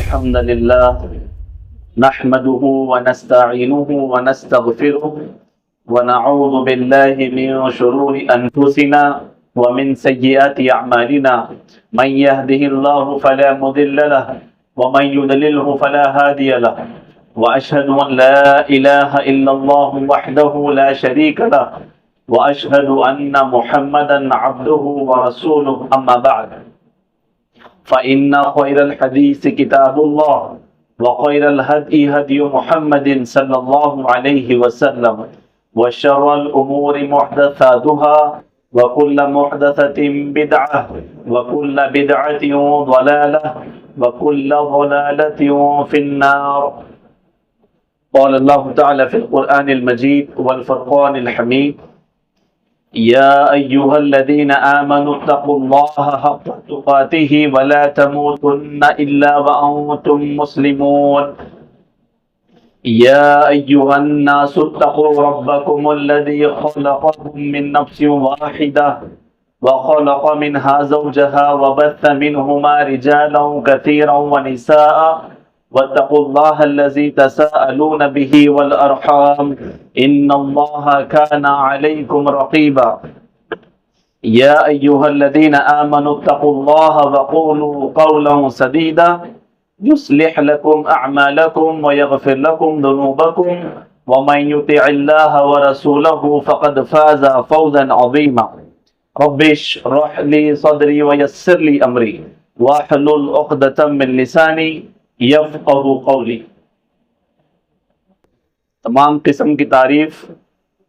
الحمد لله نحمده ونستعينه ونستغفره ونعوذ بالله من شرور أنفسنا ومن سيئات أعمالنا من يهده الله فلا مضل له ومن يضلله فلا هادي له وأشهد أن لا إله إلا الله وحده لا شريك له وأشهد أن محمدا عبده ورسوله أما بعد فإن خير الحديث كتاب الله وخير الهدي هدي محمد صلى الله عليه وسلم وشر الأمور محدثاتها وكل محدثة بدعة وكل بدعة ضلالة وكل ضلالة في النار. قال الله تعالى في القرآن المجيد والفرقان الحميد: يا أيها الذين آمنوا اتقوا الله حق تقاته ولا تموتن إلا وأنتم مسلمون. يا أيها الناس اتقوا ربكم الذي خلقكم من نفس واحدة وخلق منها زوجها وبث منهما رجالا كثيرا ونساء واتقوا الله الذي تساءلون به والأرحام إن الله كان عليكم رقيبا. يا أيها الذين آمنوا اتقوا الله وقولوا قولا سديدا يصلح لكم أعمالكم ويغفر لكم ذنوبكم ومن يطع الله ورسوله فقد فاز فوزا عظيما. رب اشرح لي صدري ويسر لي أمري واحلل عقدة من لساني یفقہ قولی. تمام قسم کی تعریف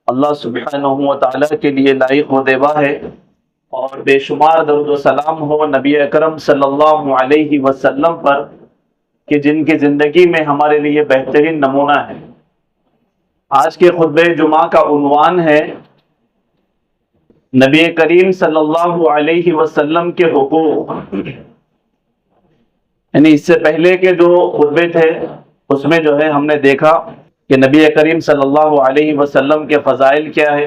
اللہ سبحانہ و تعالیٰ کے لیے لائق و دیبا ہے، اور بے شمار درود و سلام ہو نبی اکرم صلی اللہ علیہ وسلم پر کہ جن کی زندگی میں ہمارے لیے بہترین نمونہ ہے. آج کے خطبہ جمعہ کا عنوان ہے نبی کریم صلی اللہ علیہ وسلم کے حقوق. یعنی اس سے پہلے کے جو خطبے تھے اس میں جو ہے ہم نے دیکھا کہ نبی کریم صلی اللہ علیہ وسلم کے فضائل کیا ہے،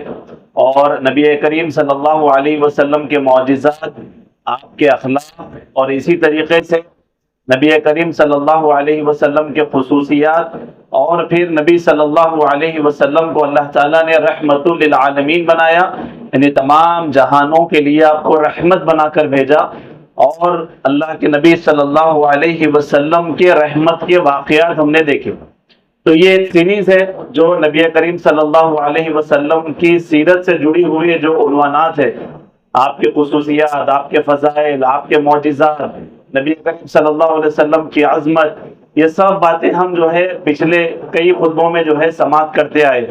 اور نبی کریم صلی اللہ علیہ وسلم کے معجزات، آپ کے اخلاق، اور اسی طریقے سے نبی کریم صلی اللہ علیہ وسلم کے خصوصیات، اور پھر نبی صلی اللہ علیہ وسلم کو اللہ تعالیٰ نے رحمت للعالمین بنایا، یعنی تمام جہانوں کے لیے آپ کو رحمت بنا کر بھیجا. اور اللہ کے نبی صلی اللہ علیہ وسلم کے رحمت کے واقعات ہم نے دیکھے. تو یہ سیریز ہے جو نبی کریم صلی اللہ علیہ وسلم کی سیرت سے جڑی ہوئی جو عنوانات ہے، آپ کے خصوصیات، آپ کے فضائل، آپ کے معجزات، نبی کریم صلی اللہ علیہ وسلم کی عظمت، یہ سب باتیں ہم جو ہے پچھلے کئی خطبوں میں جو ہے سماعت کرتے آئے.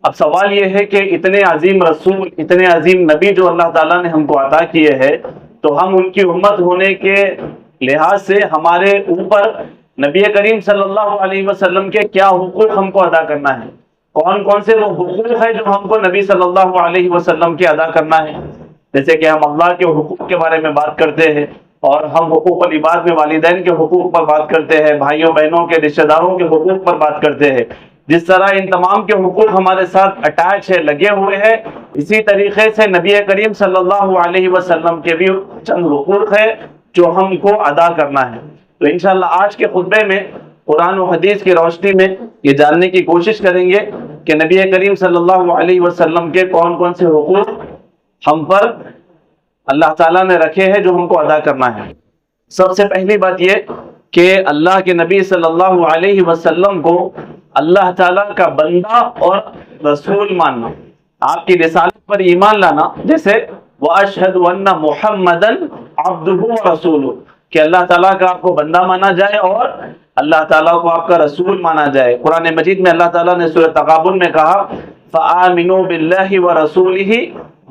اب سوال یہ ہے کہ اتنے عظیم رسول، اتنے عظیم نبی جو اللہ تعالیٰ نے ہم کو عطا کیے ہیں، تو ہم ان کی امت ہونے کے لحاظ سے ہمارے اوپر نبی کریم صلی اللہ علیہ وسلم کے کیا حقوق ہم کو ادا کرنا ہے، کون کون سے وہ حقوق ہیں جو ہم کو نبی صلی اللہ علیہ وسلم کے ادا کرنا ہے. جیسے کہ ہم اللہ کے حقوق کے بارے میں بات کرتے ہیں، اور ہم حقوق العباد میں والدین کے حقوق پر بات کرتے ہیں، بھائیوں بہنوں کے، رشتہ داروں کے حقوق پر بات کرتے ہیں. جس طرح ان تمام کے حقوق ہمارے ساتھ اٹیچ ہے، لگے ہوئے ہیں، اسی طریقے سے نبی کریم صلی اللہ علیہ وسلم کے بھی چند حقوق ہیں جو ہم کو ادا کرنا ہے. تو انشاءاللہ آج کے خطبے میں قرآن و حدیث کی روشنی میں یہ جاننے کی کوشش کریں گے کہ نبی کریم صلی اللہ علیہ وسلم کے کون کون سے حقوق ہم پر اللہ تعالیٰ نے رکھے ہیں جو ہم کو ادا کرنا ہے. سب سے پہلی بات یہ کہ اللہ کے نبی صلی اللہ علیہ وسلم کو اللہ تعالیٰ کا بندہ اور رسول ماننا، آپ کی رسالت پر ایمان لانا. جیسے وَأَشْهَدُ أَنَّ مُحَمَّدًا عَبْدُهُ وَرَسُولُهُ، کہ اللہ تعالیٰ کا آپ کو بندہ مانا جائے اور اللہ تعالیٰ کو آپ کا رسول مانا جائے. قرآن مجید میں اللہ تعالیٰ نے سورۃ تغابن میں کہا فَآمِنُوا بِاللَّهِ وَرَسُولِهِ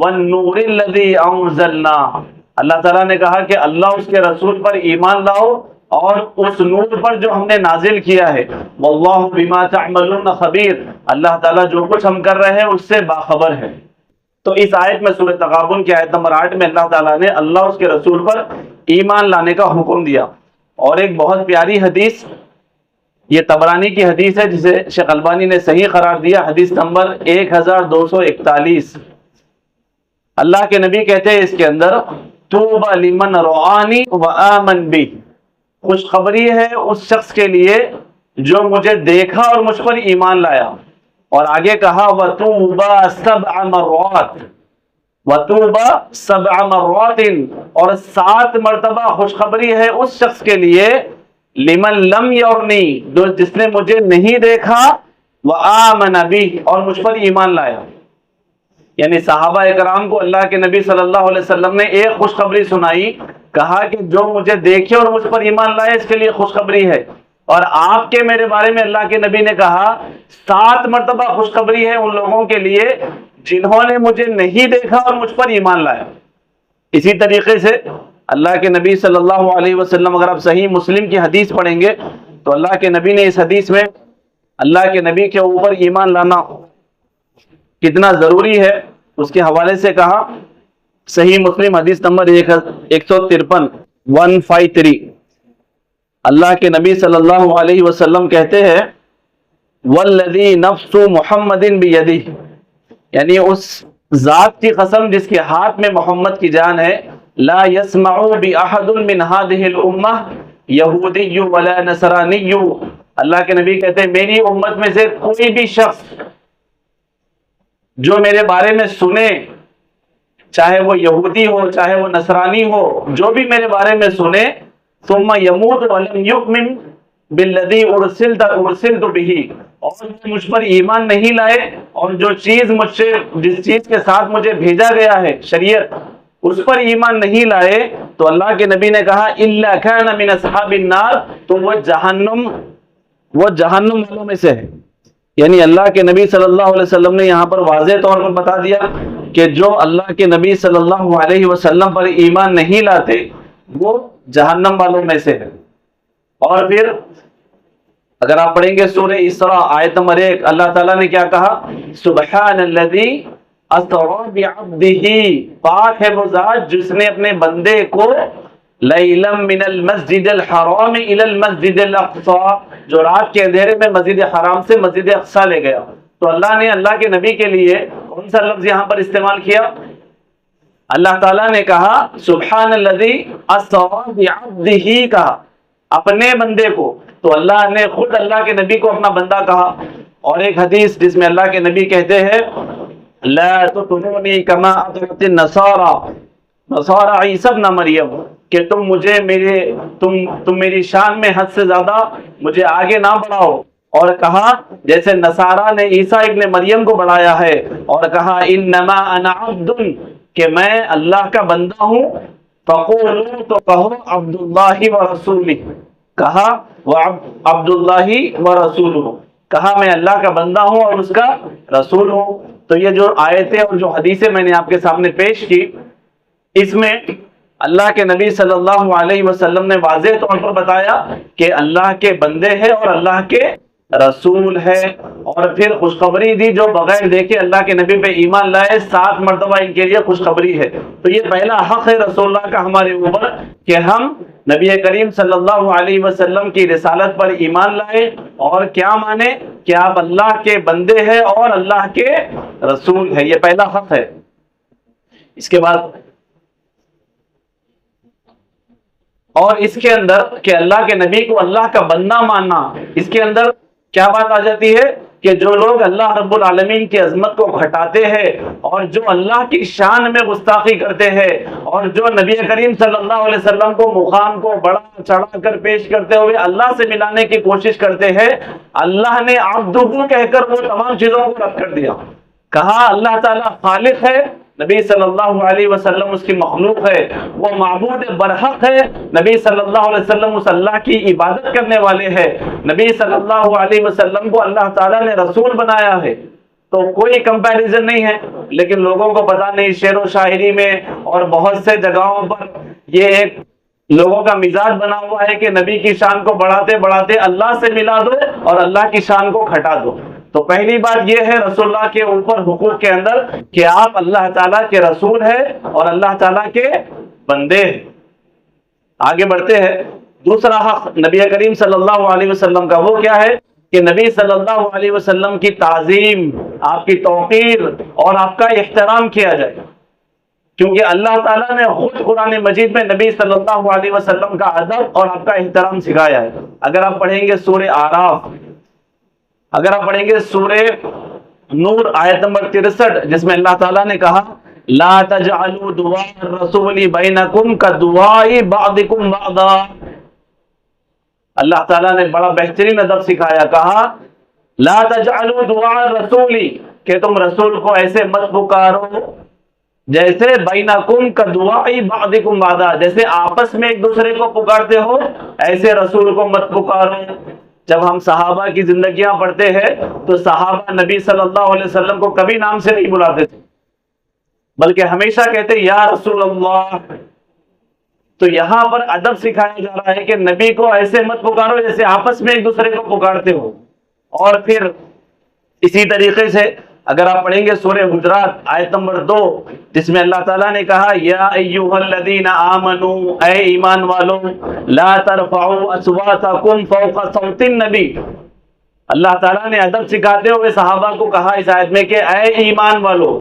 وَالنُّورِ الَّذِي أَنزَلْنَا. اللہ تعالیٰ نے کہا کہ اللہ اس کے رسول پر ایمان لاؤ اور اس نور پر جو ہم نے نازل کیا ہے. واللہ بما تعملون خبیر، اللہ تعالیٰ جو کچھ ہم کر رہے ہیں اس سے باخبر ہے. تو اس آیت میں سورۃ تغابن کی آیت نمبر 8 میں اللہ تعالیٰ نے اللہ اس کے رسول پر ایمان لانے کا حکم دیا. اور ایک بہت پیاری حدیث، یہ طبرانی کی حدیث ہے جسے شیخ البانی نے صحیح قرار دیا، حدیث نمبر 1241. اللہ کے نبی کہتے ہیں اس کے اندر طوبى لمن رعانی وآمن بی، خوشخبری ہے اس شخص کے لیے جو مجھے دیکھا اور مجھ پر ایمان لایا. اور آگے کہا وَتُوبَ سَبْعَ مَرَّاتٍ، وَتُوبَ سَبْعَ مَرَّاتٍ، اور 7 مرتبہ خوشخبری ہے اس شخص کے لیے لمن لم یرنی، جس نے مجھے نہیں دیکھا، وآمن بی، اور مجھ پر ایمان لایا. یعنی صحابہ اکرام کو اللہ کے نبی صلی اللہ علیہ وسلم نے ایک خوشخبری سنائی، کہا کہ جو مجھے دیکھے اور مجھ پر ایمان لائے اس کے لیے خوشخبری ہے. اور آپ کے میرے بارے میں اللہ کے نبی نے کہا 7 مرتبہ خوشخبری ہے ان لوگوں کے لیے جنہوں نے مجھے نہیں دیکھا اور مجھ پر ایمان لایا. اسی طریقے سے اللہ کے نبی صلی اللہ علیہ وسلم، اگر آپ صحیح مسلم کی حدیث پڑھیں گے تو اللہ کے نبی نے اس حدیث میں اللہ کے نبی کے اوپر ایمان لانا کتنا ضروری ہے اس کے حوالے سے کہا. صحیح مسلم حدیث نمبر 153 153، اللہ کے نبی صلی اللہ علیہ وسلم کہتے ہیں والذی نفس محمد بیدہ، یعنی اس ذات کی قسم جس کے ہاتھ میں محمد کی جان ہے، لا يسمع باحد من هذه الامہ یہودی ولا نصرانی، اللہ کے نبی کہتے ہیں میری امت میں سے کوئی بھی شخص جو میرے بارے میں سنے، چاہے وہ یہودی ہو چاہے وہ نصرانی ہو، جو بھی میرے بارے میں سنے، ثم یموت ولم یؤمن بالذی ارسلت بہ، اور مجھ پر ایمان نہیں لائے اور جو چیز مجھ سے، جس چیز کے ساتھ مجھے بھیجا گیا ہے شریعت، اس پر ایمان نہیں لائے، تو اللہ کے نبی نے کہا الا کان من اصحاب النار، تو وہ جہنم والوں میں سے ہے. یعنی اللہ کے نبی صلی اللہ علیہ وسلم نے یہاں پر واضح طور پر بتا دیا کہ جو اللہ کے نبی صلی اللہ علیہ وسلم پر ایمان نہیں لاتے وہ جہنم والوں میں سے ہے. اور پھر اگر آپ پڑھیں گے سورہ اسراء آیت نمبر 1، اللہ تعالیٰ نے کیا کہا؟ سبحان الذی اسری بعبدہ، پاک ہے وہ ذات جس نے اپنے بندے کو لیلا من المسجد الحرام الى المسجد الاقصی، جو رات کے اندھیرے میں مسجد حرام سے مسجد اقصی لے گیا. تو اللہ نے اللہ کے نبی کے لیے کون سا لفظ یہاں پر استعمال کیا؟ اللہ تعالیٰ نے کہا سبحان الذی اسری بعبدہ، کہا اپنے بندے کو، تو اللہ نے خود اللہ کے نبی کو اپنا بندہ کہا. اور ایک حدیث جس میں اللہ کے نبی کہتے ہیں لا تطرونی کما اطرت النصارى، نصارى عیسی ابن مریم، کہ تم مجھے تم میری شان میں حد سے زیادہ مجھے آگے نہ بڑھاؤ. اور کہا جیسے نصارہ نے عیسیٰ ابن مریم کو بڑھایا ہے، اور کہا انما انا عبد، کہ میں اللہ کا بندہ ہوں، فقولوا، تو کہو عبداللہ ورسولہ، کہا وہ عبداللہ ورسولہ، کہا میں اللہ کا بندہ ہوں اور اس کا رسول ہوں. تو یہ جو آیتیں اور جو حدیثیں میں نے آپ کے سامنے پیش کی، اس میں اللہ کے نبی صلی اللہ علیہ وسلم نے واضح طور پر بتایا کہ اللہ کے بندے ہیں اور اللہ کے رسول ہے. اور پھر خوشخبری دی جو بغیر دیکھے اللہ کے نبی پہ ایمان لائے 7 مرتبہ ان کے لیے خوشخبری ہے. تو یہ پہلا حق ہے رسول اللہ کا ہمارے اوپر کہ ہم نبی کریم صلی اللہ علیہ وسلم کی رسالت پر ایمان لائے اور کیا مانے کہ آپ اللہ کے بندے ہیں اور اللہ کے رسول ہے. یہ پہلا حق ہے. اس کے بعد اور اس کے اندر کہ اللہ کے نبی کو اللہ کا بندہ ماننا، اس کے اندر کیا بات آ جاتی ہے کہ جو لوگ اللہ رب العالمین کی عظمت کو گھٹاتے ہیں اور جو اللہ کی شان میں گستاخی کرتے ہیں اور جو نبی کریم صلی اللہ علیہ وسلم کو مقام کو بڑا چڑھا کر پیش کرتے ہوئے اللہ سے ملانے کی کوشش کرتے ہیں، اللہ نے عبدہ کہہ کر وہ تمام چیزوں کو رد کر دیا. کہا اللہ تعالیٰ خالق ہے، نبی صلی اللہ علیہ وسلم اس کی مخلوق ہے، وہ معبود برحق ہے، نبی صلی اللہ علیہ وسلم اس اللہ کی عبادت کرنے والے ہیں، نبی صلی اللہ علیہ وسلم کو اللہ تعالیٰ نے رسول بنایا ہے. تو کوئی کمپیریزن نہیں ہے. لیکن لوگوں کو پتا نہیں، شعر و شاعری میں اور بہت سے جگہوں پر یہ ایک لوگوں کا مزاج بنا ہوا ہے کہ نبی کی شان کو بڑھاتے بڑھاتے اللہ سے ملا دو اور اللہ کی شان کو گھٹا دو. تو پہلی بات یہ ہے رسول اللہ کے اوپر حقوق کے اندر کہ آپ اللہ تعالیٰ کے رسول ہیں اور اللہ تعالیٰ کے بندے ہیں. آگے بڑھتے ہیں. دوسرا حق نبی کریم صلی اللہ علیہ وسلم کا وہ کیا ہے کہ نبی صلی اللہ علیہ وسلم کی تعظیم، آپ کی توقیر اور آپ کا احترام کیا جائے. کیونکہ اللہ تعالیٰ نے خود قرآن مجید میں نبی صلی اللہ علیہ وسلم کا ادب اور آپ کا احترام سکھایا ہے۔ اگر آپ پڑھیں گے سورہ اعراف، اگر آپ پڑھیں گے سورہ نور آیت نمبر 63، جس میں اللہ تعالیٰ نے کہا لا تجعلوا دعاء الرسول بینکم کدعاء بعضکم بعضا، اللہ تعالیٰ نے بڑا بہترین ادب سکھایا، کہا لا تجعلوا دعاء الرسول، کہ تم رسول کو ایسے مت پکارو جیسے بینکم کدعاء بعضکم بعضا، جیسے آپس میں ایک دوسرے کو پکارتے ہو ایسے رسول کو مت پکارو۔ جب ہم صحابہ کی زندگیاں پڑھتے ہیں تو صحابہ نبی صلی اللہ علیہ وسلم کو کبھی نام سے نہیں بلاتے تھے، بلکہ ہمیشہ کہتے یا رسول اللہ۔ تو یہاں پر ادب سکھایا جا رہا ہے کہ نبی کو ایسے مت پکارو جیسے آپس میں ایک دوسرے کو پکارتے ہو۔ اور پھر اسی طریقے سے اگر آپ پڑھیں گے سورہ حجرات آیت نمبر 2، جس میں اللہ تعالیٰ نے کہا یا ایھا الذین آمنوا، اے ایمان والو، لا ترفعوا اصواتکم فوق صوت النبی، اللہ تعالیٰ نے ادب سکھاتے ہوئے صحابہ کو کہا اس آیت میں کہ اے ایمان والو،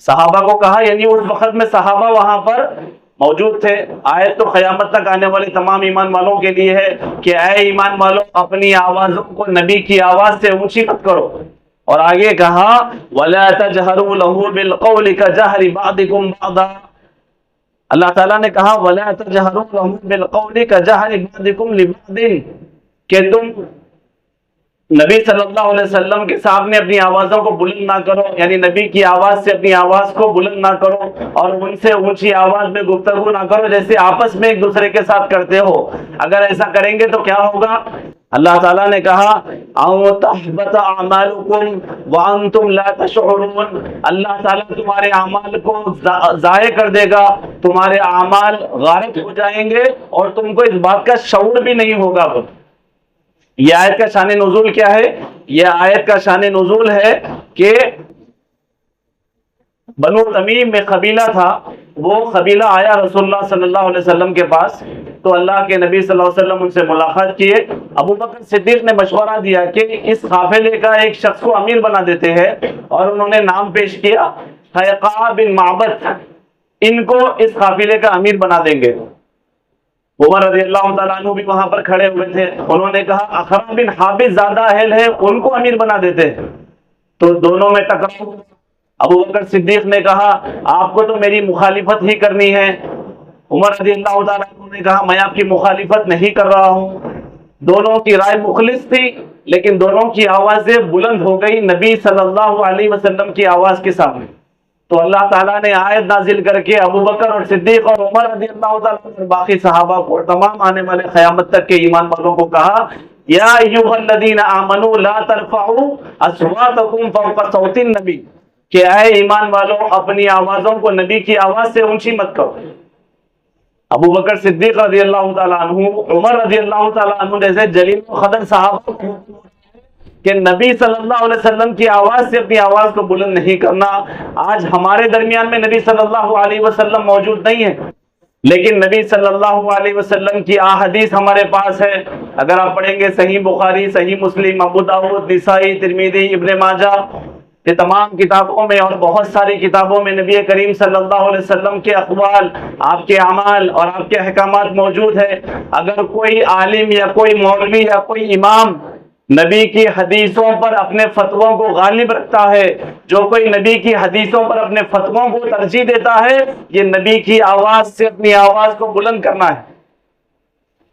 صحابہ کو کہا، یعنی اس وقت میں صحابہ وہاں پر موجود تھے۔ آیت تو قیامت تک آنے والے تمام ایمان والوں کے لیے ہے کہ اے ایمان والو اپنی آوازوں کو نبی کی آواز سے اونچی مت کرو، اور آگے کہا وَلَا تَجْهَرُوا لَهُ بِالْقَوْلِ كَجَهْرِ بَعْضِكُمْ بَعْضًا، اللہ تعالیٰ نے کہا وَلَا تَجْهَرُوا لَهُ بِالْقَوْلِ كَجَهْرِ بَعْضِكُمْ لِبَعْضٍ، کہ تم نبی صلی اللہ علیہ وسلم کے سامنے اپنی آوازوں کو بلند نہ کرو، یعنی نبی کی آواز سے اپنی آواز کو بلند نہ کرو اور ان سے اونچی آواز میں گفتگو نہ کرو جیسے آپس میں ایک دوسرے کے ساتھ کرتے ہو۔ اگر ایسا کریں گے تو کیا ہوگا؟ اللہ تعالیٰ نے کہا اَوْ تَحْبَطَ أَعْمَالُكُمْ وَأَنْتُمْ لَا تَشْعُرُونَ، اللہ تعالیٰ تمہارے اعمال کو ضائع کر دے گا، تمہارے اعمال غارت ہو جائیں گے اور تم کو اس بات کا شعور بھی نہیں ہوگا۔ یہ آیت کا شان نزول کیا ہے؟ یہ آیت کا شان نزول ہے کہ بنو تمیم میں قبیلہ تھا، وہ قبیلہ آیا رسول اللہ صلی اللہ علیہ وسلم کے پاس، تو اللہ کے نبی صلی اللہ علیہ وسلم ان سے ملاقات کیے۔ ابو بکر صدیق نے مشورہ دیا کہ اس قافلے کا ایک شخص کو امیر بنا دیتے ہیں، اور انہوں نے نام پیش کیا قیقاع بن معبد، ان کو اس قافلے کا امیر بنا دیں گے۔ عمر رضی اللہ تعالیٰ عنہ بھی وہاں پر کھڑے ہوئے تھے، انہوں نے کہا اخرا بن حابس زیادہ اہل ہے، ان کو امیر بنا دیتے ہیں۔ تو دونوں میں ٹکراؤ۔ ابو بکر صدیق نے کہا آپ کو تو میری مخالفت ہی کرنی ہے۔ عمر رضی اللہ تعالیٰ عنہ نے کہا میں آپ کی مخالفت نہیں کر رہا ہوں۔ دونوں کی رائے مخلص تھی، لیکن دونوں کی آوازیں بلند ہو گئی نبی صلی اللہ علیہ وسلم کی آواز کے سامنے۔ تو اللہ تعالیٰ نے آیت نازل کر کے ابو بکر اور صدیق اور عمر رضی اللہ تعالیٰ اور باقی صحابہ کو اور تمام آنے والے قیامت تک کے ایمان والوں کو کہا یا ایھا الذین آمنوا لا ترفعوا اصواتکم فوق صوت النبی، کہ اے ایمان والوں اپنی آوازوں کو نبی کی آواز سے اونچی مت کرو۔ ابو بکر صدیق رضی اللہ تعالیٰ عنہ، عمر رضی اللہ تعالیٰ عنہ جیسے جلیل القدر صحابہ کہ نبی صلی اللہ علیہ وسلم کی آواز سے اپنی آواز کو بلند نہیں کرنا۔ آج ہمارے درمیان میں نبی صلی اللہ علیہ وسلم موجود نہیں ہے، لیکن نبی صلی اللہ علیہ وسلم کی احادیث ہمارے پاس ہے۔ اگر آپ پڑھیں گے صحیح بخاری، صحیح مسلم، ابو داؤد، نسائی، ترمذی، ابن ماجہ، یہ تمام کتابوں میں اور بہت ساری کتابوں میں نبی کریم صلی اللہ علیہ وسلم کے اقوال، آپ کے اعمال اور آپ کے احکامات موجود ہے۔ اگر کوئی عالم یا کوئی مولوی یا کوئی امام نبی کی حدیثوں پر اپنے فتووں کو غالب رکھتا ہے، جو کوئی نبی کی حدیثوں پر اپنے فتووں کو ترجیح دیتا ہے، یہ نبی کی آواز سے اپنی آواز کو بلند کرنا ہے۔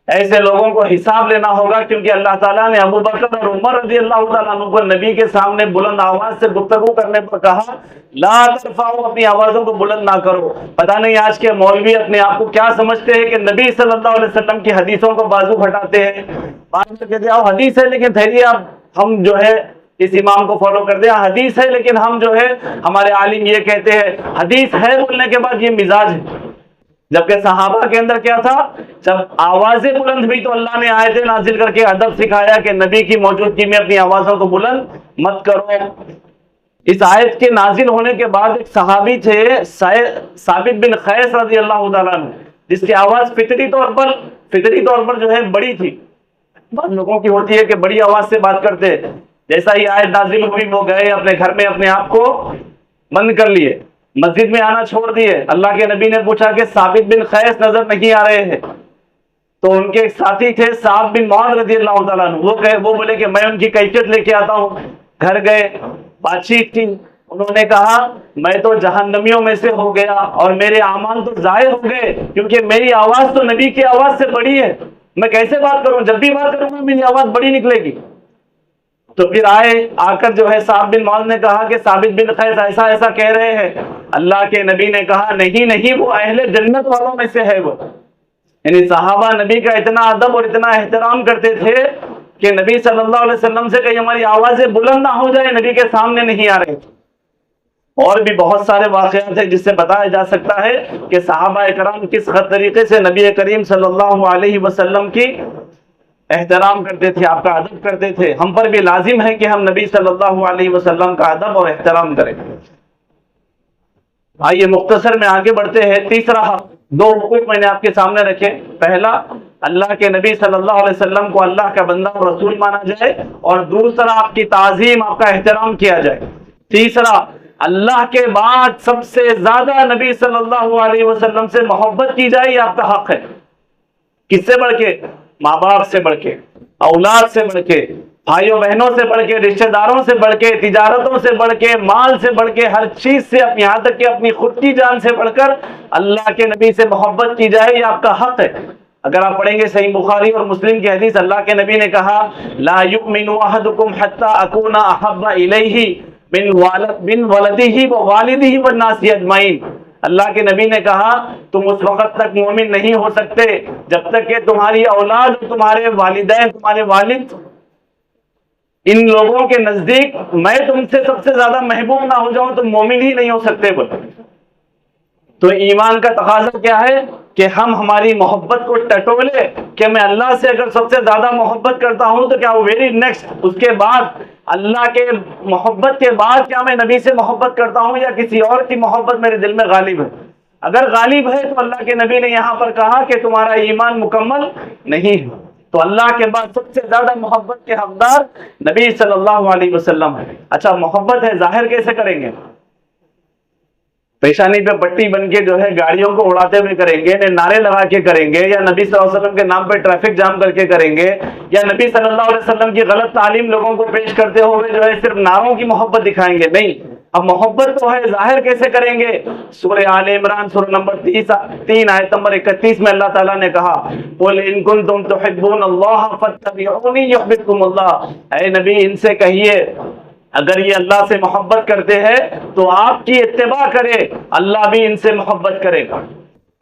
ایسے لوگوں کو حساب لینا ہوگا، کیونکہ اللہ تعالیٰ نے ابو بکر اور عمر رضی اللہ تعالیٰ عنہ کو نبی کے سامنے بلند آواز سے گفتگو کرنے پر کہا لا ترفعوا، اپنی آوازوں کو بلند نہ کرو۔ پتہ نہیں آج کے مولوی اپنے آپ کو کیا سمجھتے ہیں کہ نبی صلی اللہ علیہ وسلم کی حدیثوں کو بازو ہٹاتے ہیں، بعد میں کہتے ہیں حدیث ہے لیکن ٹھہریے اب ہم جو ہے اس امام کو فالو کرتے ہیں، حدیث ہے لیکن ہم جو ہے ہمارے عالم یہ کہتے ہیں۔ حدیث ہے بولنے کے بعد یہ مزاج ہے، جبکہ صحابہ کے اندر کیا تھا؟ جب آوازیں بلند ہوئی تو اللہ نے آیتیں نازل کر کے ادب سکھایا کہ نبی کی موجودگی میں اپنی آوازوں کو بلند مت کرو۔ اس آیت کے نازل ہونے کے بعد ایک صحابی تھے ثابت بن قیس رضی اللہ تعالیٰ عنہ، جس کی آواز فطری طور پر جو ہے بڑی تھی۔ بعض لوگوں کی ہوتی ہے کہ بڑی آواز سے بات کرتے، جیسا ہی آیت نازل ہوئی وہ گئے اپنے گھر میں اپنے آپ کو بند کر لیے۔ مسجد میں آنا چھوڑ دیے. اللہ کے نبی نے پوچھا کہ ثابت بن قیس نظر نہیں آ رہے ہیں؟ تو ان کے ایک ساتھی تھے صعب بن معاذ رضی اللہ تعالیٰ عنہ، وہ بولے کہ میں ان کی کیفیت لے کے آتا ہوں. گھر گئے، بات چیت کی. انہوں نے کہا میں تو جہنمیوں میں سے ہو گیا اور میرے اعمال تو ضائع ہو گئے، کیونکہ میری آواز تو نبی کی آواز سے بڑی ہے. میں کیسے بات کروں؟ جب بھی بات کروں گا میری آواز بڑی نکلے گی. تو پھر آ کر جو ہے صعب بن معاذ نے کہا کہ ثابت بن قیس ایسا ایسا کہہ رہے ہیں. اللہ کے نبی نے کہا نہیں، وہ اہل جنت والوں میں سے ہے. وہ یعنی صحابہ نبی کا اتنا ادب اور اتنا احترام کرتے تھے کہ نبی صلی اللہ علیہ وسلم سے کہیں ہماری آوازیں بلند نہ ہو جائے، نبی کے سامنے نہیں آ رہے. اور بھی بہت سارے واقعات ہیں جس سے بتایا جا سکتا ہے کہ صحابہ کرام کس طریقے سے نبی کریم صلی اللہ علیہ وسلم کی احترام کرتے تھے، آپ کا ادب کرتے تھے. ہم پر بھی لازم ہے کہ ہم نبی صلی اللہ علیہ وسلم کا ادب اور احترام کریں. آئیے مختصر میں آگے بڑھتے ہیں. تیسرا حق، 2 حقوق میں نے آپ کے سامنے رکھے. پہلا، اللہ کے نبی صلی اللہ علیہ وسلم کو اللہ کا بندہ اور رسول مانا جائے، اور دوسرا آپ کی تعظیم، آپ کا احترام کیا جائے. تیسرا، اللہ کے بعد سب سے زیادہ نبی صلی اللہ علیہ وسلم سے محبت کی جائے، یہ آپ کا حق ہے. کس سے بڑھ کے؟ ماں باپ سے بڑھ کے، اولاد سے بڑھ کے، بھائیوں بہنوں سے بڑھ کے، رشتہ داروں سے بڑھ کے، تجارتوں سے بڑھ کے، مال سے بڑھ کے، ہر چیز سے، یہاں تک کہ اپنی خود کی جان سے بڑھ کر اللہ کے نبی سے محبت کی جائے، یہ آپ کا حق ہے. اگر آپ پڑھیں گے صحیح بخاری اور مسلم کی حدیث، اللہ کے نبی نے کہا لا یؤمن احدکم حتی اکون احب الیہ من ولدہ ووالدہ والناس اجمعین. اللہ کے نبی نے کہا تم اس وقت تک مومن نہیں ہو سکتے جب تک کہ تمہاری اولاد، تمہارے والدین، تمہارے والد، ان لوگوں کے نزدیک میں تم سے سب سے زیادہ محبوب نہ ہو جاؤں، تم مومن ہی نہیں ہو سکتے. بولے تو ایمان کا تقاضا کیا ہے کہ ہم ہماری محبت کو ٹٹولے کہ میں اللہ سے اگر سب سے زیادہ محبت کرتا ہوں تو کیا وہ ویری نیکسٹ، اس کے بعد اللہ کے محبت کے بعد کیا میں نبی سے محبت کرتا ہوں یا کسی اور کی محبت میرے دل میں غالب ہے؟ اگر غالب ہے تو اللہ کے نبی نے یہاں پر کہا کہ تمہارا ایمان مکمل نہیں ہے. تو اللہ کے بعد سب سے زیادہ محبت کے حقدار نبی صلی اللہ علیہ وسلم ہے. اچھا، محبت ہے، ظاہر کیسے کریں گے؟ پیشانی پہ پٹی بن کے جو ہے گاڑیوں کو اڑاتے ہوئے کریں گے، نعرے لگا کے کریں گے، یا نبی صلی اللہ علیہ وسلم کے نام پہ ٹریفک جام کر کے کریں گے، یا نبی صلی اللہ علیہ وسلم کی غلط تعلیم لوگوں کو پیش کرتے ہوئے جو ہے صرف نعروں کی محبت دکھائیں گے؟ نہیں. اب محبت تو ہے، ظاہر کیسے کریں گے؟ سورہ آل عمران سورہ نمبر 3 آیت نمبر 31 میں اللہ تعالیٰ نے کہا قُلْ إِن كُنتُمْ تُحِبُّونَ اللَّهَ فَاتَّبِعُونِي يُحْبِبْكُمُ اللَّهُ. اے نبی ان سے کہیے اگر یہ اللہ سے محبت کرتے ہیں تو آپ کی اتباع کرے، اللہ بھی ان سے محبت کرے گا.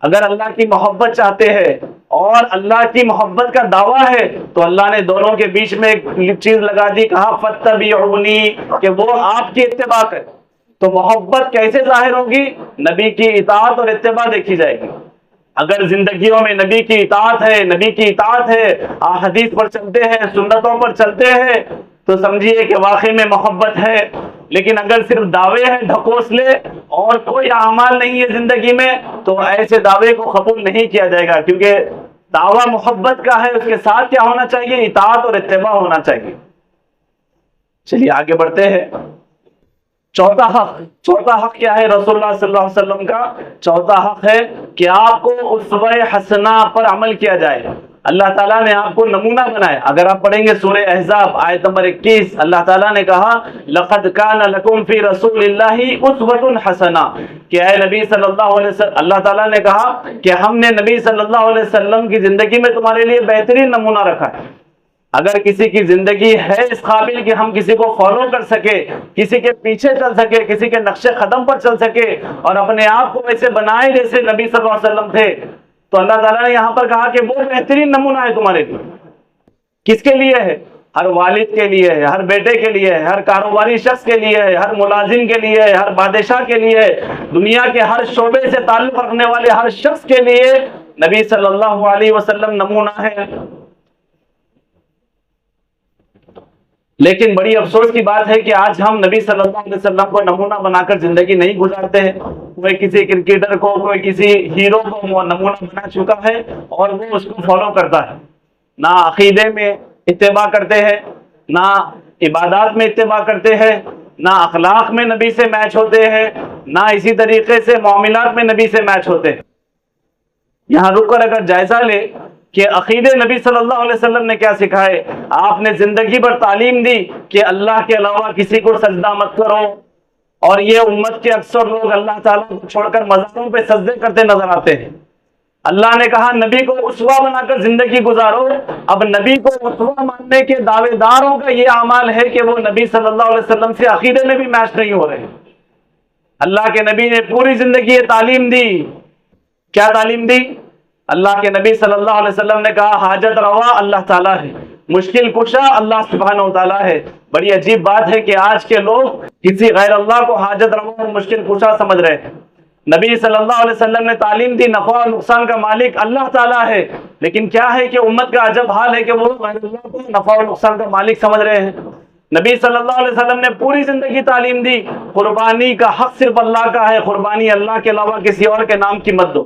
اگر اللہ کی محبت چاہتے ہیں اور اللہ کی محبت کا دعویٰ ہے تو اللہ نے دونوں کے بیچ میں ایک چیز لگا دی، کہا فَاتَّبِعُونِی، کہ وہ آپ کی اتباع کرے. تو محبت کیسے ظاہر ہوگی؟ نبی کی اطاعت اور اتباع دیکھی جائے گی. اگر زندگیوں میں نبی کی اطاعت ہے، نبی کی اطاعت ہے، حدیث پر چلتے ہیں، سنتوں پر چلتے ہیں، تو سمجھیے کہ واقعی میں محبت ہے. لیکن اگر صرف دعوے ہیں ڈھکوسلے اور کوئی اعمال نہیں ہے زندگی میں تو ایسے دعوے کو قبول نہیں کیا جائے گا، کیونکہ دعویٰ محبت کا ہے، اس کے ساتھ کیا ہونا چاہیے؟ اطاعت اور اتباع ہونا چاہیے. چلیے آگے بڑھتے ہیں. چوتھا حق کیا ہے رسول اللہ صلی اللہ علیہ وسلم کا؟ چوتھا حق ہے کہ آپ کو اسوہ حسنہ پر عمل کیا جائے. اللہ تعالیٰ نے آپ کو نمونہ بنایا. اگر آپ پڑھیں گے سورہ احزاب آیت نمبر 21، اللہ تعالیٰ نے کہا لَقَدْ كَانَ لَكُمْ فِي رَسُولِ اللَّهِ أُسْوَةٌ حَسَنَةٌ، کہ اے نبی صلی اللہ علیہ وسلم، اللہ تعالیٰ نے کہا کہ ہم نے نبی صلی اللہ علیہ وسلم کی زندگی میں تمہارے لیے بہترین نمونہ رکھا ہے. اگر کسی کی زندگی ہے اس قابل کہ ہم کسی کو فالو کر سکے، کسی کے پیچھے چل سکے، کسی کے نقش قدم پر چل سکے اور اپنے آپ کو ویسے بنائے جیسے نبی صلی اللہ علیہ وسلم تھے، تو اللہ تعالیٰ نے یہاں پر کہا کہ وہ بہترین نمونہ ہے تمہارے لیے. کس کے لیے ہے؟ ہر والد کے لیے ہے، ہر بیٹے کے لیے ہے، ہر کاروباری شخص کے لیے ہے، ہر ملازم کے لیے ہے، ہر بادشاہ کے لیے ہے، دنیا کے ہر شعبے سے تعلق رکھنے والے ہر شخص کے لیے نبی صلی اللہ علیہ وسلم نمونہ ہے. لیکن بڑی افسوس کی بات ہے کہ آج ہم نبی صلی اللہ علیہ وسلم کو نمونہ بنا کر زندگی نہیں گزارتے ہیں. کوئی کسی کرکٹر کو، کوئی کسی ہیرو کو نمونہ بنا چکا ہے اور وہ اس کو فالو کرتا ہے. نہ عقیدے میں اتباع کرتے ہیں، نہ عبادات میں اتباع کرتے ہیں، نہ اخلاق میں نبی سے میچ ہوتے ہیں، نہ اسی طریقے سے معاملات میں نبی سے میچ ہوتے ہیں۔ یہاں رک کر اگر جائزہ لے کہ عقیدے نبی صلی اللہ علیہ وسلم نے کیا سکھائے، آپ نے زندگی بھر تعلیم دی کہ اللہ کے علاوہ کسی کو سجدہ مت کرو، اور یہ امت کے اکثر لوگ اللہ تعالیٰ کو چھوڑ کر مزاروں پہ سجدے کرتے نظر آتے ہیں۔ اللہ نے کہا نبی کو اسوہ بنا کر زندگی گزارو۔ اب نبی کو اسوہ ماننے کے دعوے داروں کا یہ اعمال ہے کہ وہ نبی صلی اللہ علیہ وسلم سے عقیدے میں بھی میچ نہیں ہو رہے۔ اللہ کے نبی نے پوری زندگی یہ تعلیم دی۔ کیا تعلیم دی؟ اللہ کے نبی صلی اللہ علیہ وسلم نے کہا حاجت روا اللہ تعالیٰ ہے، مشکل کشا اللہ سبحانہ و تعالیٰ ہے۔ بڑی عجیب بات ہے کہ آج کے لوگ کسی غیر اللہ کو حاجت روا اور مشکل کشا سمجھ رہے ہیں۔ نبی صلی اللہ علیہ وسلم نے تعلیم دی نفع اور نقصان کا مالک اللہ تعالیٰ ہے، لیکن کیا ہے کہ امت کا عجب حال ہے کہ وہ غیر اللہ کو نفع اور نقصان کا مالک سمجھ رہے ہیں۔ نبی صلی اللہ علیہ وسلم نے پوری زندگی تعلیم دی قربانی کا حق صرف اللہ کا ہے، قربانی اللہ کے علاوہ کسی اور کے نام کی مت دو۔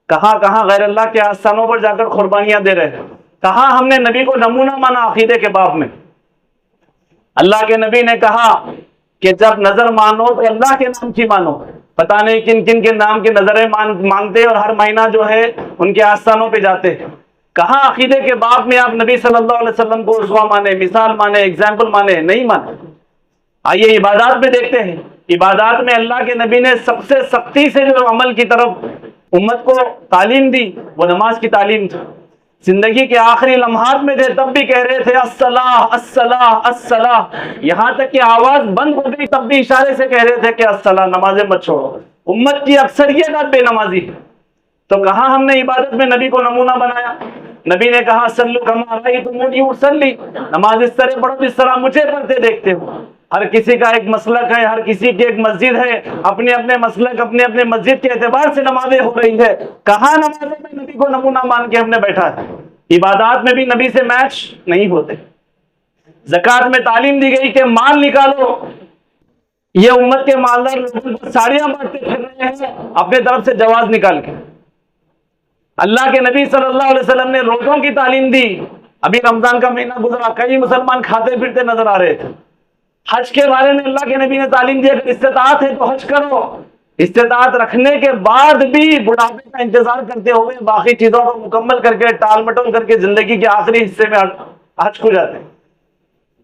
کہاں کہاں غیر اللہ کے آستانوں پر جا کر قربانیاں دے رہے ہیں، کہاں ہم نے نبی کو نمونہ مانا عقیدے کے باب میں۔ اللہ کے نبی نے کہا کہ جب نظر مانو تو اللہ کے نام کی مانو۔ پتہ نہیں کن کن کے نام کی نظریں مانگتے اور ہر مہینہ جو ہے ان کے آستانوں پہ جاتے ہیں۔ کہاں عقیدے کے باب میں آپ نبی صلی اللہ علیہ وسلم کو اسوہ مانے، مثال مانے، ایگزامپل مانے؟ نہیں مانے۔ آئیے عبادات میں دیکھتے ہیں، عبادات میں اللہ کے نبی نے سب سے سختی سے جو عمل کی طرف امت کو تعلیم دی وہ نماز کی تعلیم تھی۔ زندگی کے آخری لمحات میں تھے تب بھی کہہ رہے تھے الصلاۃ الصلاۃ الصلاۃ، یہاں تک کہ آواز بند ہو گئی تب بھی اشارے سے کہہ رہے تھے کہ الصلاۃ، نمازیں مت چھوڑو۔ امت کی اکثریت بے نمازی ہے، تو کہاں ہم نے عبادت میں نبی کو نمونہ بنایا؟ نبی نے کہا صلو کما رأیتمونی اصلی، نماز اس طرح پڑھو جس طرح مجھے پڑھتے دیکھتے ہو۔ ہر کسی کا ایک مسلک ہے، ہر کسی کی ایک مسجد ہے، اپنے اپنے مسلک اپنے اپنے مسجد کے اعتبار سے نمازیں ہو رہی ہے۔ کہاں نمازوں میں نبی کو نمونہ مان کے ہم نے بیٹھا ہے؟ عبادات میں بھی نبی سے میچ نہیں ہوتے۔ زکوٰۃ میں تعلیم دی گئی کہ مال نکالو، یہ امت کے مالدار لوگوں کو ساڑیاں بانٹتے پھر رہے ہیں اپنے طرف سے جواز نکال کے۔ اللہ کے نبی صلی اللہ علیہ وسلم نے روزوں کی تعلیم دی، ابھی رمضان کا مہینہ گزرا، کئی مسلمان کھاتے پھرتے نظر آ رہے تھے۔ حج کے بارے میں اللہ کے نبی نے تعلیم دی اگر استطاعت ہے تو حج کرو، استطاعت رکھنے کے بعد بھی بڑھاپے کا انتظار کرتے ہوئے باقی چیزوں کو مکمل کر کے ٹال مٹول کر کے زندگی کے آخری حصے میں حج کو جاتے ہیں۔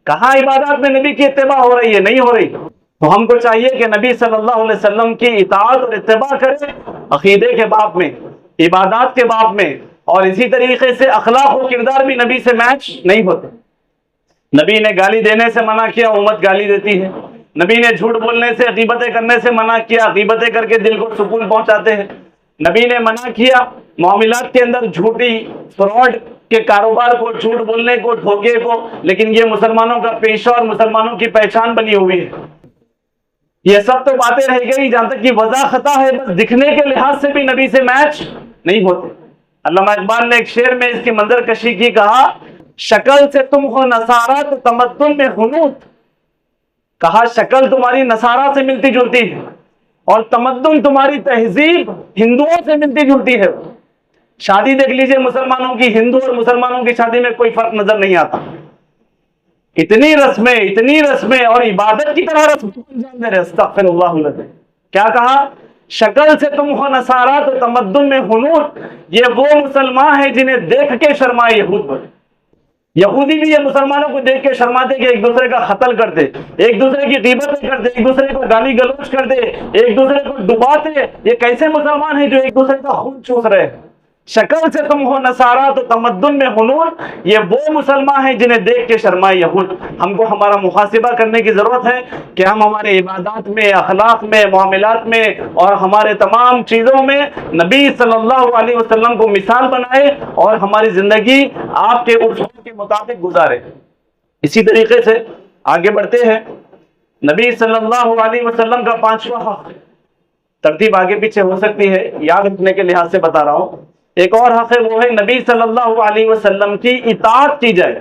کہاں عبادات میں نبی کی اتباع ہو رہی ہے؟ نہیں ہو رہی۔ تو ہم کو چاہیے کہ نبی صلی اللہ علیہ وسلم کی اطاعت اور اتباع کریں عقیدے کے باب میں، عبادات کے باب میں، اور اسی طریقے سے اخلاق و کردار بھی نبی سے میچ نہیں ہوتے۔ نبی نے گالی دینے سے منع کیا، امت گالی دیتی ہے۔ نبی نے جھوٹ بولنے سے، غیبتیں کرنے سے منع کیا، غیبتیں کر کے دل کو سکون پہنچاتے ہیں۔ نبی نے منع کیا معاملات کے اندر جھوٹی فراڈ کے کاروبار کو، جھوٹ بولنے کو، دھوکے کو، لیکن یہ مسلمانوں کا پیشہ اور مسلمانوں کی پہچان بنی ہوئی ہے۔ یہ سب تو باتیں رہ گئی جہاں تک کہ وضع خطا ہے، بس دکھنے کے لحاظ سے بھی نبی سے میچ نہیں ہوتے۔ علامہ اقبال نے ایک شعر میں اس کی منظر کشی کی، کہا شکل سے تم ہو نصارہ تو تمدن میں حنوط، کہا شکل تمہاری نصارہ سے ملتی جلتی ہے اور تمدن تمہاری تہذیب ہندوؤں سے ملتی جلتی ہے۔ شادی دیکھ لیجئے مسلمانوں کی، ہندو اور مسلمانوں کی شادی میں کوئی فرق نظر نہیں آتا۔ اتنی رسمیں اور عبادت کی طرح رسم استغفر اللہ العظیم۔ کیا کہا؟ شکل سے تم ہو نصارہ تو تمدن میں حنوط، یہ وہ مسلمان ہیں جنہیں دیکھ کے شرمائے یہود بنے۔ یہودی بھی یہ مسلمانوں کو دیکھ کے شرماتے کہ ایک دوسرے کا قتل کرتے، ایک دوسرے کی غیبتیں کرتے، ایک دوسرے کو گالی گلوچ کرتے، ایک دوسرے کو ڈباتے۔ یہ کیسے مسلمان ہیں جو ایک دوسرے کا خون چوس رہے ہیں؟ شکل سے تم ہو نصارہ تو تمدن میں حنوط، یہ وہ مسلمان ہیں جنہیں دیکھ کے شرمائے یہود۔ ہم کو ہمارا محاسبہ کرنے کی ضرورت ہے کہ ہم ہمارے عبادات میں، اخلاق میں، معاملات میں اور ہمارے تمام چیزوں میں نبی صلی اللہ علیہ وسلم کو مثال بنائے اور ہماری زندگی آپ کے اصول کے مطابق گزارے۔ اسی طریقے سے آگے بڑھتے ہیں، نبی صلی اللہ علیہ وسلم کا 5واں حق، ترتیب آگے پیچھے ہو سکتی ہے، یاد رکھنے کے لحاظ سے بتا رہا ہوں۔ ایک اور حق ہے، وہ ہے نبی صلی اللہ علیہ وسلم کی اطاعت کی جائے۔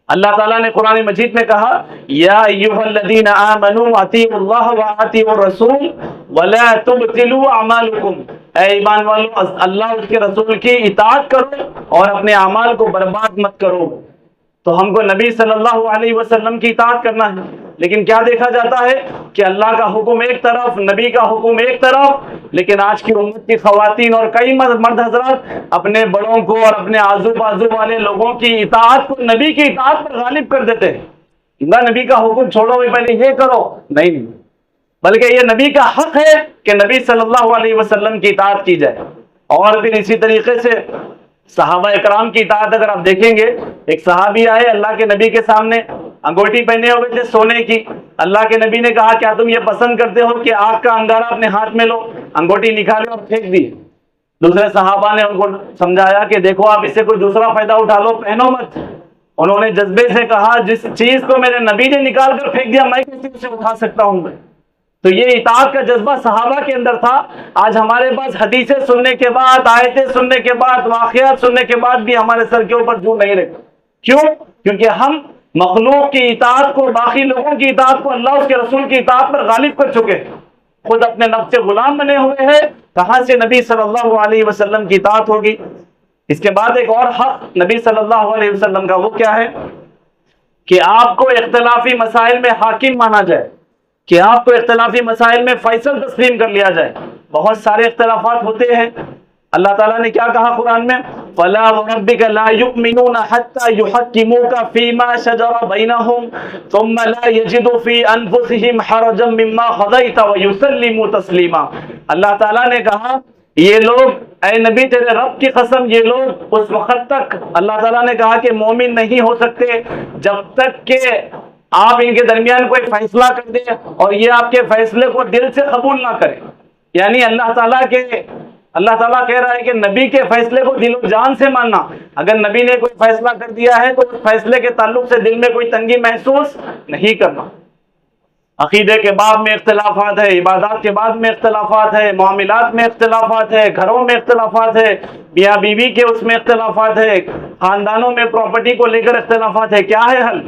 اللہ تعالیٰ نے قرآن مجید میں کہا یا ایھا الذین آمنوا اطیعوا اللہ واطیعوا الرسول ولا تبطلوا اعمالکم، اے ایمان والو اللہ اور اس کے رسول کی اطاعت کرو اور اپنے اعمال کو برباد مت کرو۔ تو ہم کو نبی صلی اللہ علیہ وسلم کی اطاعت کرنا ہے۔ لیکن کیا دیکھا جاتا ہے کہ اللہ کا حکم ایک طرف، نبی کا حکم ایک طرف، لیکن آج کی امت کی خواتین اور کئی مرد حضرات اپنے بڑوں کو اور اپنے آزو بازو والے لوگوں کی اطاعت کو نبی کی اطاعت پر غالب کر دیتے ہیں۔ نبی کا حکم چھوڑو، پہلے یہ کرو، نہیں، بلکہ یہ نبی کا حق ہے کہ نبی صلی اللہ علیہ وسلم کی اطاعت کی جائے۔ اور پھر اسی طریقے سے صحابہ اکرام کی اطاعت اگر آپ دیکھیں گے، ایک صحابی آئے اللہ کے نبی کے سامنے، انگوٹھی پہنے ہوئے تھے سونے کی، اللہ کے نبی نے کہا کیا تم یہ پسند کرتے ہو کہ آگ کا انگارہ اپنے ہاتھ میں لو، انگوٹھی نکالے اور پھینک دی۔ دوسرے صحابہ نے ان کو سمجھایا کہ دیکھو آپ اس سے کوئی دوسرا فائدہ اٹھا لو، پہنو مت۔ انہوں نے جذبے سے کہا جس چیز کو میرے نبی نے نکال کر پھینک دیا میں کیسے اسے اٹھا سکتا ہوں میں؟ تو یہ اطاعت کا جذبہ صحابہ کے اندر تھا۔ آج ہمارے پاس حدیثیں سننے کے بعد، آیتیں سننے کے بعد، واقعات سننے کے بعد بھی ہمارے سر کے اوپر جو نہیں رہتے۔ کیوں؟ کیونکہ ہم مخلوق کی اطاعت کو، باقی لوگوں کی اطاعت کو اللہ اس کے رسول کی اطاعت پر غالب کر چکے، خود اپنے نفس کے غلام بنے ہوئے ہیں۔ کہاں سے نبی صلی اللہ علیہ وسلم کی اطاعت ہوگی؟ اس کے بعد ایک اور حق نبی صلی اللہ علیہ وسلم کا وہ کیا ہے کہ آپ کو اختلافی مسائل میں حاکم مانا جائے، کہ آپ کو اختلافی مسائل میں فیصل تسلیم کر لیا جائے۔ بہت سارے اختلافات ہوتے ہیں، اللہ تعالیٰ نے کیا کہا قرآن میں؟ فَلَا وَرَبِّكَ لَا يُؤْمِنُونَ حَتَّى يُحَكِّمُوكَ فِي مَا شَجَرَ بَيْنَهُمْ ثُمَّ لَا يَجِدُوا فِي أَنفُسِهِمْ حَرَجًا مِّمَّا قَضَيْتَ وَيُسَلِّمُوا تَسْلِيمًا۔ اللہ تعالیٰ نے کہا یہ لوگ، اے نبی تیرے رب کی قسم، یہ لوگ اس وقت تک، اللہ تعالیٰ نے کہا کہ مومن نہیں ہو سکتے جب تک کہ آپ ان کے درمیان کوئی فیصلہ کر دیں اور یہ آپ کے فیصلے کو دل سے قبول نہ کریں۔ یعنی اللہ تعالیٰ کہہ رہا ہے کہ نبی کے فیصلے کو دل و جان سے ماننا۔ اگر نبی نے کوئی فیصلہ کر دیا ہے تو اس فیصلے کے تعلق سے دل میں کوئی تنگی محسوس نہیں کرنا۔ عقیدے کے باب میں اختلافات ہے، عبادات کے بعد میں اختلافات ہے، معاملات میں اختلافات ہے، گھروں میں اختلافات ہے، میاں بیوی کے اس میں اختلافات ہے، خاندانوں میں پراپرٹی کو لے کر اختلافات ہے۔ کیا ہے حل؟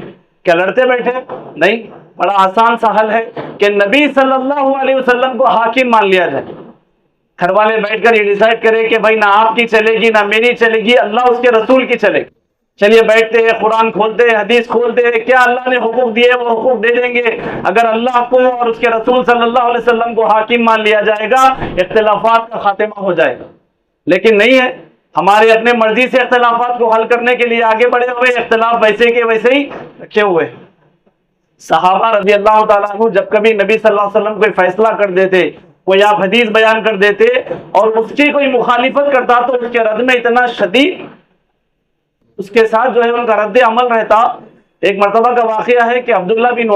کیا لڑتے بیٹھے؟ نہیں، بڑا آسان سا حل ہے کہ نبی صلی اللہ علیہ وسلم کو حاکم مان لیا جائے۔ گھر والے بیٹھ کر یہ ڈیسائیڈ کرے کہ بھائی نہ آپ کی چلے گی نہ میری چلے گی، اللہ اس کے رسول کی چلے گی۔ چلیے بیٹھتے ہیں، قرآن کھولتے ہیں، حدیث کھولتے ہیں، کیا اللہ نے حقوق دیے وہ حقوق دے دیں گے۔ اگر اللہ کو اور اس کے رسول صلی اللہ علیہ وسلم کو حاکم مان لیا جائے گا، اختلافات کا خاتمہ ہو جائے گا۔ لیکن نہیں ہے، ہمارے اپنے مرضی سے اختلافات کو حل کرنے کے لیے آگے بڑھے ہوئے، اختلاف ویسے کے ویسے ہی رکھے ہوئے۔ صحابہ رضی اللہ تعالیٰ عنہ جب کبھی نبی صلی اللہ علیہ وسلم کوئی فیصلہ کر دیتے، کوئی آپ حدیث بیان کر دیتے اور اس کی کوئی مخالفت کرتا تو اس کے رد میں اتنا شدید اس کے ساتھ جو ہے ان کا رد عمل رہتا۔ ایک مرتبہ کا واقعہ ہے کہ عبداللہ بن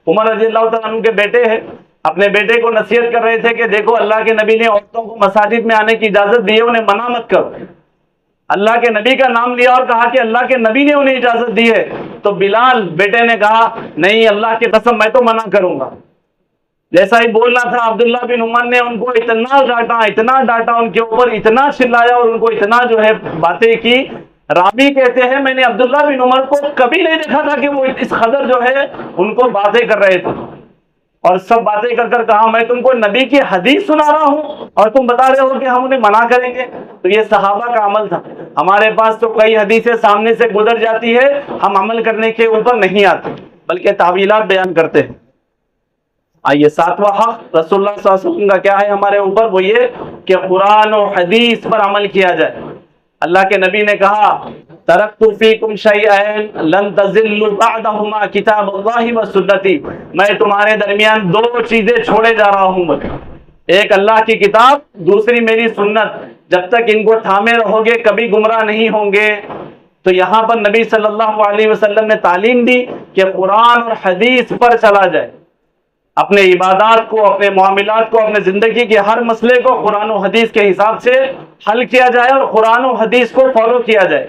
عمر رضی اللہ تعالیٰ عنہ کے بیٹے ہیں، اپنے بیٹے کو نصیحت کر رہے تھے کہ دیکھو اللہ کے نبی نے عورتوں کو مساجد میں آنے کی اجازت دی ہے، انہیں منع مت کرو۔ اللہ کے نبی کا نام لیا اور کہا کہ اللہ کے نبی نے انہیں اجازت دی ہے، تو بلال بیٹے نے کہا نہیں، اللہ کی قسم میں تو منع کروں گا۔ جیسا ہی بولنا تھا عبداللہ بن عمر نے ان کو اتنا ڈانٹا ان کے اوپر، اتنا چلایا اور ان کو اتنا جو ہے باتیں کی۔ راوی کہتے ہیں میں نے عبداللہ بن عمر کو کبھی نہیں دیکھا تھا کہ وہ اس قدر جو ہے ان کو باتیں کر رہے تھے، اور سب باتیں کر کر کہا میں تم کو نبی کی حدیث سنا رہا ہوں اور تم بتا رہے ہو کہ ہم انہیں منع کریں گے۔ تو یہ صحابہ کا عمل تھا۔ ہمارے پاس تو کئی حدیثیں سامنے سے گزر جاتی ہے، ہم عمل کرنے کے اوپر نہیں آتے بلکہ تعویلات بیان کرتے ہیں۔ آئیے ساتواں حق رسول اللہ صلی اللہ علیہ وسلم کا کیا ہے ہمارے اوپر، وہ یہ کہ قرآن و حدیث پر عمل کیا جائے۔ اللہ کے نبی نے کہا ترکت فیکم شیئین لن تضلوا بعدہما کتاب اللہ و سنتی، میں تمہارے درمیان دو چیزیں چھوڑے جا رہا ہوں، ایک اللہ کی کتاب، دوسری میری سنت، جب تک ان کو تھامے رہو گے کبھی گمراہ نہیں ہوں گے۔ تو یہاں پر نبی صلی اللہ علیہ وسلم نے تعلیم دی کہ قرآن اور حدیث پر چلا جائے، اپنے عبادات کو، اپنے معاملات کو، اپنے زندگی کے ہر مسئلے کو قرآن و حدیث کے حساب سے حل کیا جائے اور قرآن و حدیث کو فالو کیا جائے۔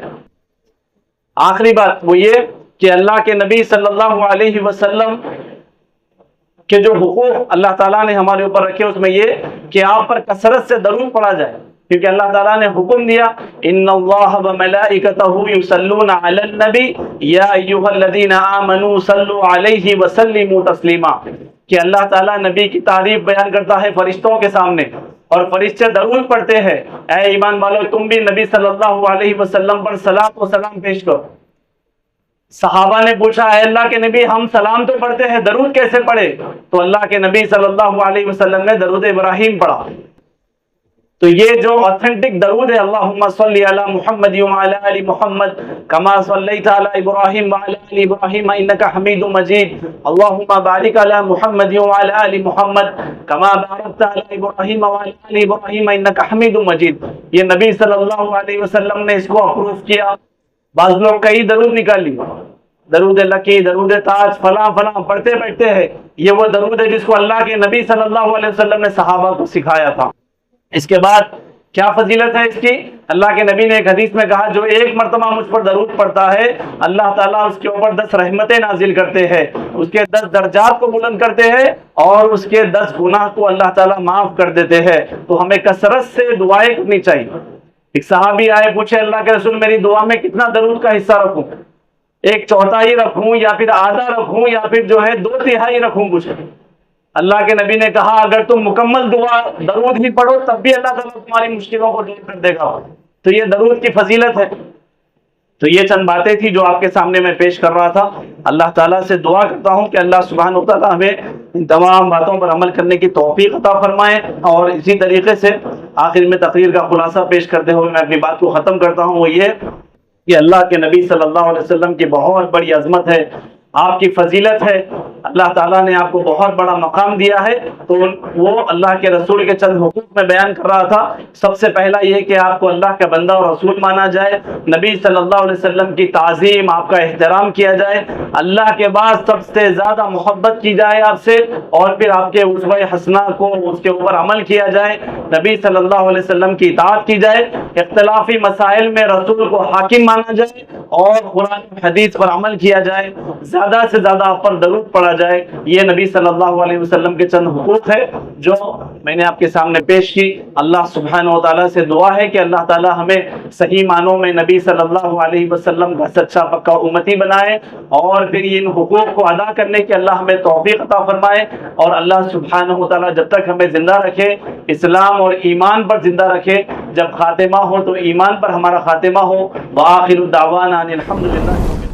آخری بات وہ یہ کہ اللہ کے نبی صلی اللہ علیہ وسلم کے جو حقوق اللہ تعالیٰ نے ہمارے اوپر رکھے اس میں یہ کہ آپ پر کثرت سے درود پڑھا جائے، کیونکہ اللہ تعالیٰ نے حکم دیا ان اللہ وملائکتہ یصلون علی النبی یا ایھا الذین آمنوا صلوا علیہ وسلموا تسلیما، کہ اللہ تعالیٰ نبی کی تعریف بیان کرتا ہے فرشتوں کے سامنے اور فرشتے درود پڑھتے ہیں، اے ایمان والو تم بھی نبی صلی اللہ علیہ وسلم پر صلاۃ و سلام پیش کرو۔ صحابہ نے پوچھا اے اللہ کے نبی ہم سلام تو پڑھتے ہیں درود کیسے پڑھے؟ تو اللہ کے نبی صلی اللہ علیہ وسلم نے درود ابراہیم پڑھا۔ تو یہ جو اوتھینٹک درود ہے اللہم صلی علی محمد وعلی آل محمد کما صلیت علی ابراہیم وعلی آل ابراہیم انک حمید مجید اللہم بارک علی محمد وعلی آل محمد کما بارکت علی ابراہیم وعلی آل ابراہیم انک حمید مجید، یہ نبی صلی اللہ علیہ وسلم نے اس کو اپروو کیا۔ بعض لوگ کئی درود نکال لی، درود لکی، درود تاج، فلاں فلاں پڑھتے بیٹھتے ہیں، یہ وہ درود ہے جس کو اللہ کے نبی صلی اللہ علیہ وسلم نے صحابہ کو سکھایا تھا۔ اس کے بعد کیا فضیلت ہے اس کی؟ اللہ کے نبی نے ایک حدیث میں کہا جو ایک مرتبہ مجھ پر درود پڑھتا ہے اللہ تعالیٰ اس کے اوپر 10 رحمتیں نازل کرتے ہیں، اس کے 10 درجات کو بلند کرتے ہیں اور اس کے 10 گناہ کو اللہ تعالیٰ معاف کر دیتے ہیں۔ تو ہمیں کثرت سے دعائیں کرنی چاہیے۔ ایک صحابی آئے پوچھے اللہ کے رسول میری دعا میں کتنا درود کا حصہ رکھوں، 1/4 رکھوں یا پھر آدھا رکھوں یا پھر جو ہے 2/3 رکھوں؟ پوچھے اللہ کے نبی نے کہا اگر تم مکمل دعا درود ہی پڑھو تب بھی اللہ تعالیٰ تمہاری مشکلوں کو دور کر دے گا۔ تو یہ درود کی فضیلت ہے۔ تو یہ چند باتیں تھی جو آپ کے سامنے میں پیش کر رہا تھا۔ اللہ تعالیٰ سے دعا کرتا ہوں کہ اللہ سبحانہ و تعالیٰ ہمیں ان تمام باتوں پر عمل کرنے کی توفیق عطا فرمائے۔ اور اسی طریقے سے آخر میں تقریر کا خلاصہ پیش کرتے ہوئے میں اپنی بات کو ختم کرتا ہوں، وہ یہ کہ اللہ کے نبی صلی اللہ علیہ وسلم کی بہت بڑی عظمت ہے، آپ کی فضیلت ہے، اللہ تعالیٰ نے آپ کو بہت بڑا مقام دیا ہے۔ تو وہ اللہ کے رسول کے چند حقوق میں بیان کر رہا تھا۔ سب سے پہلا یہ کہ آپ کو اللہ کا بندہ اور رسول مانا جائے، نبی صلی اللہ علیہ وسلم کی تعظیم، آپ کا احترام کیا جائے، اللہ کے بعد سب سے زیادہ محبت کی جائے آپ سے، اور پھر آپ کے اسوہ حسنہ کو اس کے اوپر عمل کیا جائے، نبی صلی اللہ علیہ وسلم کی اطاعت کی جائے، اختلافی مسائل میں رسول کو حاکم مانا جائے اور قرآن حدیث پر عمل کیا جائے، زیادہ سے زیادہ آپ پر درود پڑھا جائے۔ یہ نبی صلی اللہ علیہ وسلم کے چند حقوق ہے جو میں نے آپ کے سامنے پیش کی۔ اللہ سبحانہ و تعالیٰ سے دعا ہے کہ اللہ تعالیٰ ہمیں صحیح معنوں میں نبی صلی اللہ علیہ وسلم کا سچا پکا امتی بنائے، اور پھر ان حقوق کو ادا کرنے کی اللہ ہمیں توفیق عطا فرمائے، اور اللہ سبحانہ و تعالیٰ جب تک ہمیں زندہ رکھے اسلام اور ایمان پر زندہ رکھے، جب خاتمہ ہو تو ایمان پر ہمارا خاتمہ ہو۔ وآخر دعوانا ان الحمد للہ۔